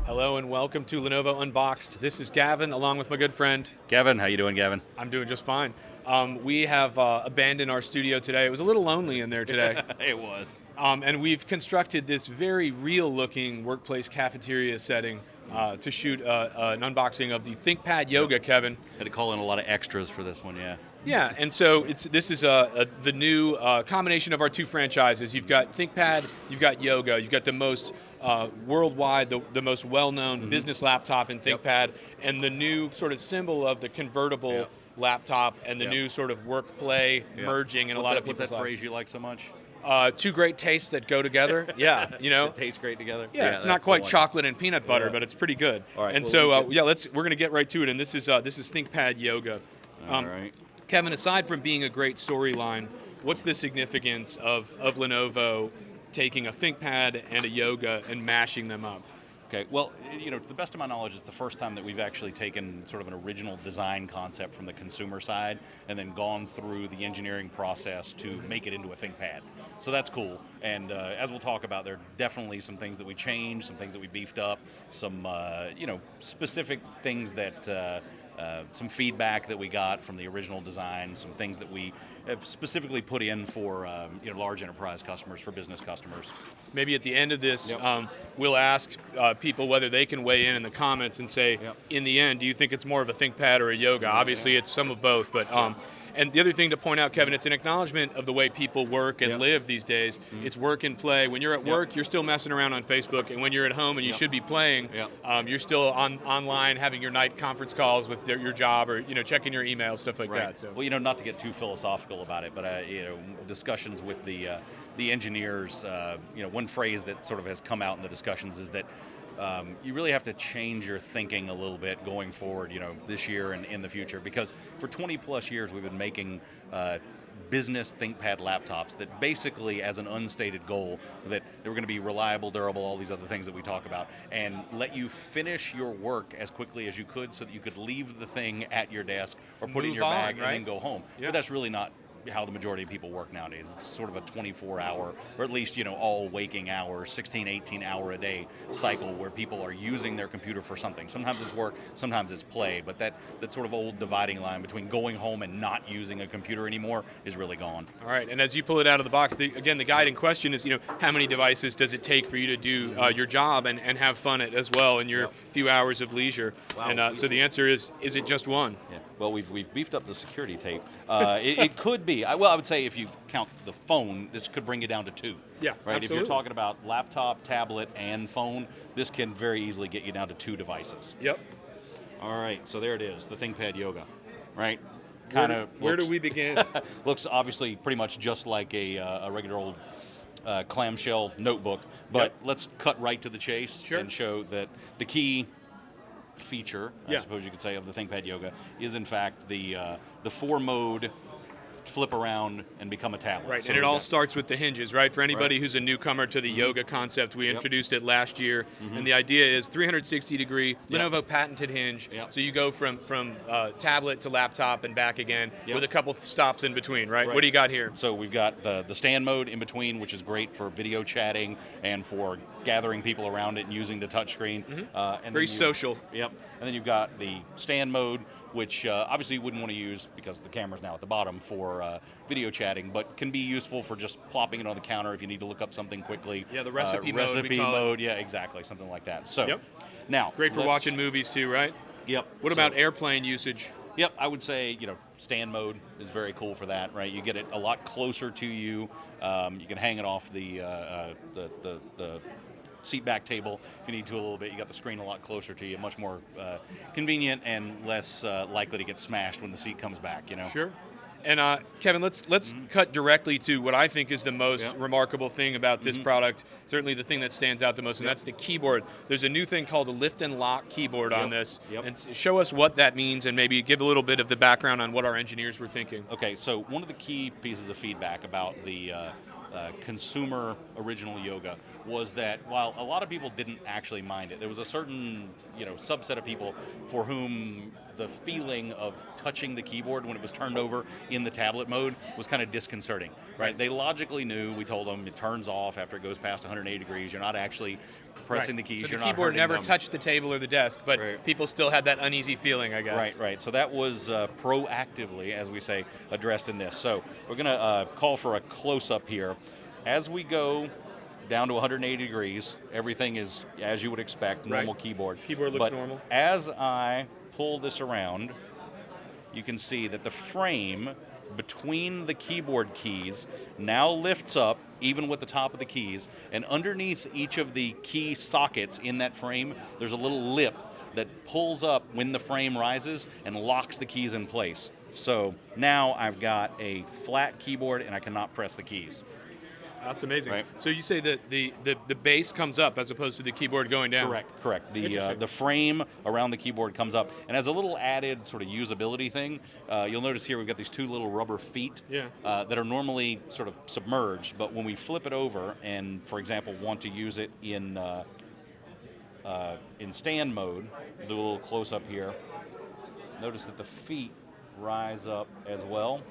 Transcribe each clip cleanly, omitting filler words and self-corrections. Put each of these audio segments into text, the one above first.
Hello and welcome to Lenovo Unboxed. This is Gavin, along with my good friend. Gavin, how you doing, Gavin? I'm doing just fine. We have abandoned our studio today. It was a little lonely in there today. It was. And we've constructed this very real-looking workplace cafeteria setting to shoot an unboxing of the ThinkPad Yoga, Kevin. Had to call in a lot of extras for this one, yeah. Yeah, and so this is the new combination of our two franchises. You've got ThinkPad, you've got Yoga, you've got the most worldwide, the most well-known business laptop in ThinkPad, and the new sort of symbol of the convertible laptop and the new sort of work-play merging in a lot of people's lives. What's that phrase you like so much? Two great tastes that go together. Yeah, you know. It tastes great together. Yeah, it's not quite chocolate and peanut butter, but it's pretty good. All right, and well, so we're going to get right to it. And this is ThinkPad Yoga. All right. Kevin, aside from being a great storyline, what's the significance of Lenovo taking a ThinkPad and a Yoga and mashing them up? Okay, well, you know, to the best of my knowledge, it's the first time that we've actually taken sort of an original design concept from the consumer side and then gone through the engineering process to make it into a ThinkPad. So that's cool. And as we'll talk about, there are definitely some things that we changed, some things that we beefed up, some, specific things that... some feedback that we got from the original design, some things that we have specifically put in for large enterprise customers, for business customers. Maybe at the end of this, we'll ask people whether they can weigh in the comments and say, in the end, do you think it's more of a ThinkPad or a Yoga? Obviously, it's some of both, but... And the other thing to point out, Kevin, it's an acknowledgement of the way people work and live these days. It's work and play. When you're at work, you're still messing around on Facebook, and when you're at home and you should be playing, you're still online having your night conference calls with your job or checking your email, stuff like that. So. Well, not to get too philosophical about it, but discussions with the engineers, one phrase that sort of has come out in the discussions is that you really have to change your thinking a little bit going forward, this year and in the future, because for 20 plus years we've been making business ThinkPad laptops that basically, as an unstated goal, that they were going to be reliable, durable, all these other things that we talk about, and let you finish your work as quickly as you could so that you could leave the thing at your desk or put it in your bag and then go home. But that's really not how the majority of people work nowadays. It's sort of a 24-hour, or at least, all waking hours, 16, 18-hour a day cycle where people are using their computer for something. Sometimes it's work, sometimes it's play, but that sort of old dividing line between going home and not using a computer anymore is really gone. All right, and as you pull it out of the box, the guide in question is, how many devices does it take for you to do your job and have fun as well in your few hours of leisure? Wow. And so the answer is it just one? Yeah. Well, we've beefed up the security tape. It could be. I would say if you count the phone, this could bring you down to two. Yeah, right. Absolutely. If you're talking about laptop, tablet, and phone, this can very easily get you down to two devices. Yep. All right. So there it is, the ThinkPad Yoga. Right. Where do we begin? Looks obviously pretty much just like a regular old clamshell notebook, but let's cut right to the chase and show that the key feature, I suppose you could say, of the ThinkPad Yoga is in fact the 4-mode flip around and become a tablet. Right, so and it all starts with the hinges, right? For anybody who's a newcomer to the yoga concept, we introduced it last year, and the idea is 360-degree Lenovo patented hinge. So you go from tablet to laptop and back again with a couple stops in between, right? What do you got here? So we've got the stand mode in between, which is great for video chatting and for gathering people around it and using the touchscreen. And very social. Yep. And then you've got the stand mode, which obviously you wouldn't want to use because the camera's now at the bottom for video chatting, but can be useful for just plopping it on the counter if you need to look up something quickly. Yeah, the recipe mode. Recipe mode, yeah, exactly, something like that. So now, great for watching movies too, right? Yep. What about airplane usage? Yep, I would say stand mode is very cool for that, right? You get it a lot closer to you. You can hang it off the seat back table if you need to a little bit. You got the screen a lot closer to you, much more convenient and less likely to get smashed when the seat comes back. Sure. And Kevin, let's cut directly to what I think is the most remarkable thing about this product, certainly the thing that stands out the most, and that's the keyboard. There's a new thing called a lift and lock keyboard on this. And show us what that means and maybe give a little bit of the background on what our engineers were thinking. Okay, so one of the key pieces of feedback about the consumer original yoga was that while a lot of people didn't actually mind it, there was a certain subset of people for whom the feeling of touching the keyboard when it was turned over in the tablet mode was kind of disconcerting, right? They logically knew, we told them it turns off after it goes past 180 degrees. You're not actually pressing the keys. So you're the not keyboard hurting never them. touched the table or the desk, but people still had that uneasy feeling, I guess. Right. So that was proactively, as we say, addressed in this. So we're going to call for a close-up here. As we go down to 180 degrees, everything is as you would expect, normal keyboard. Keyboard looks normal. As I pull this around, you can see that the frame between the keyboard keys now lifts up, even with the top of the keys, and underneath each of the key sockets in that frame, there's a little lip that pulls up when the frame rises and locks the keys in place. So now I've got a flat keyboard and I cannot press the keys. That's amazing. Right. So you say that the base comes up as opposed to the keyboard going down. Correct. The frame around the keyboard comes up, and as a little added sort of usability thing, you'll notice here we've got these two little rubber feet that are normally sort of submerged, but when we flip it over and, for example, want to use it in stand mode, do a little close up here. Notice that the feet rise up as well,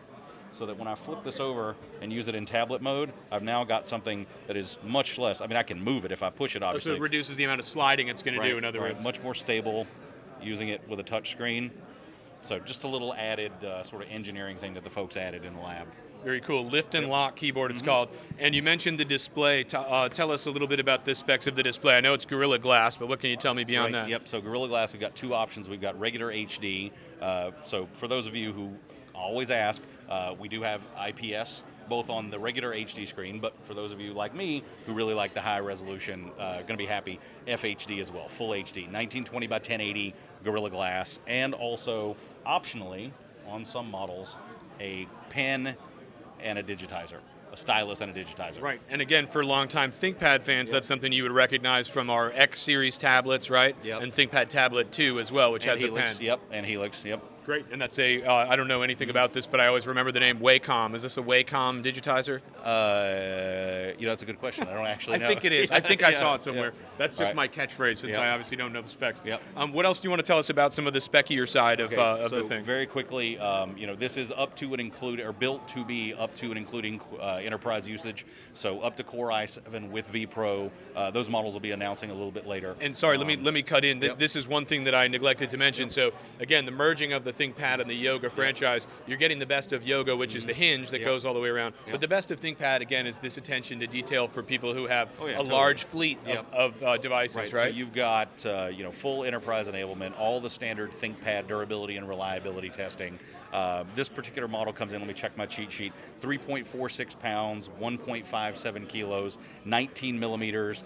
so that when I flip this over and use it in tablet mode, I've now got something that is much less, I mean, I can move it if I push it, obviously. So it reduces the amount of sliding it's going to do, in other words. Much more stable using it with a touch screen. So just a little added sort of engineering thing that the folks added in the lab. Very cool. Lift and lock keyboard, it's called. And you mentioned the display. Tell us a little bit about the specs of the display. I know it's Gorilla Glass, but what can you tell me beyond that? Yep, so Gorilla Glass, we've got two options. We've got regular HD. So for those of you who always ask, we do have IPS, both on the regular HD screen, but for those of you like me who really like the high resolution, going to be happy, FHD as well, full HD, 1920 by 1080 Gorilla Glass, and also optionally, on some models, a pen and a digitizer, a stylus and a digitizer. Right, and again, for longtime ThinkPad fans, that's something you would recognize from our X series tablets, right? Yep. And ThinkPad Tablet 2 as well, which has Helix, a pen. Yep, and Helix, yep. Great, and that's I don't know anything about this, but I always remember the name Wacom. Is this a Wacom digitizer? That's a good question. I don't actually know. I think it is. I think I saw it somewhere. Yeah. That's just my catchphrase, since I obviously don't know the specs. Yep. What else do you want to tell us about some of the speckier side of the thing? Very quickly, this is up to and include, or built to be up to and including enterprise usage. So up to Core i7 with vPro. Those models will be announcing a little bit later. And sorry, let me cut in. This is one thing that I neglected to mention. So again, the merging of the ThinkPad and the Yoga franchise, you're getting the best of Yoga, which is the hinge that goes all the way around. But the best of ThinkPad, again, is this attention to detail for people who have large fleet of devices, right? So you've got full enterprise enablement, all the standard ThinkPad durability and reliability testing. This particular model comes in, let me check my cheat sheet, 3.46 pounds, 1.57 kilos, 19 millimeters,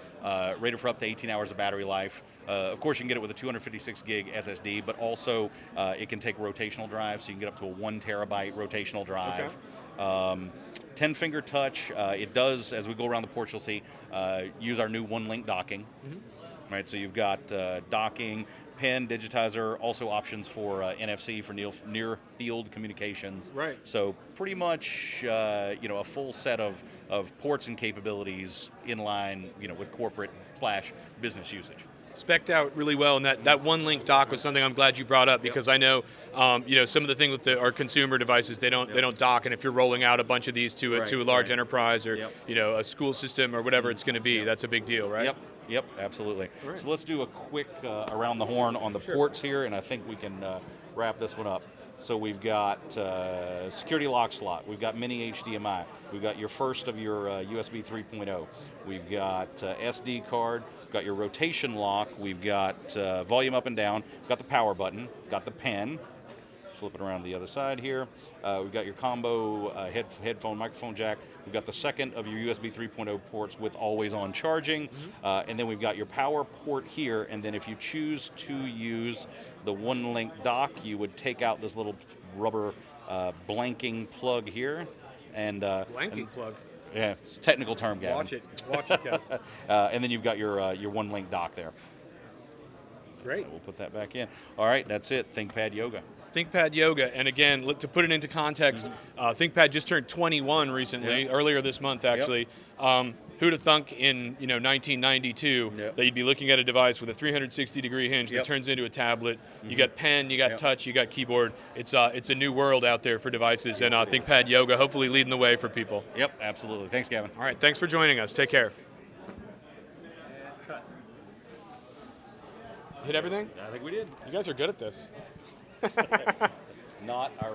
rated for up to 18 hours of battery life. Of course, you can get it with a 256 gig SSD, but also it can take rotational drive, so you can get up to a 1 terabyte rotational drive. 10-finger touch. It does, as we go around the porch, you'll see, use our new one-link docking. Right, so you've got docking, pen, digitizer, also options for NFC for near-field communications. Right. So pretty much, a full set of ports and capabilities in line, with corporate/business usage. Spec'd out really well, and that one-link dock was something I'm glad you brought up, because I know, some of the things with our consumer devices, they don't dock, and if you're rolling out a bunch of these to a large enterprise or a school system or whatever it's going to be, that's a big deal, right? Yep, absolutely. Right. So let's do a quick around the horn on the ports here, and I think we can wrap this one up. So we've got security lock slot. We've got mini HDMI. We've got your first of your USB 3.0. We've got SD card. We've got your rotation lock. We've got volume up and down. We've got the power button. Got the pen. Flip it around to the other side here. We've got your combo headphone, microphone jack. We've got the second of your USB 3.0 ports with always-on charging. And then we've got your power port here. And then if you choose to use the one-link dock, you would take out this little rubber blanking plug here. And Blanking plug? Yeah, it's a technical term, Gavin. Watch it, Kevin. And then you've got your one-link dock there. Great. We'll put that back in. All right, that's it. ThinkPad Yoga. ThinkPad Yoga, and again, look, to put it into context, ThinkPad just turned 21 recently, earlier this month actually. Who'd have thunk in 1992 that you'd be looking at a device with a 360-degree hinge that turns into a tablet. You got pen, you got touch, you got keyboard. It's a new world out there for devices, and ThinkPad Yoga hopefully leading the way for people. Yep, absolutely. Thanks, Gavin. All right, thanks for joining us. Take care. Hit everything? I think we did. You guys are good at this. Not our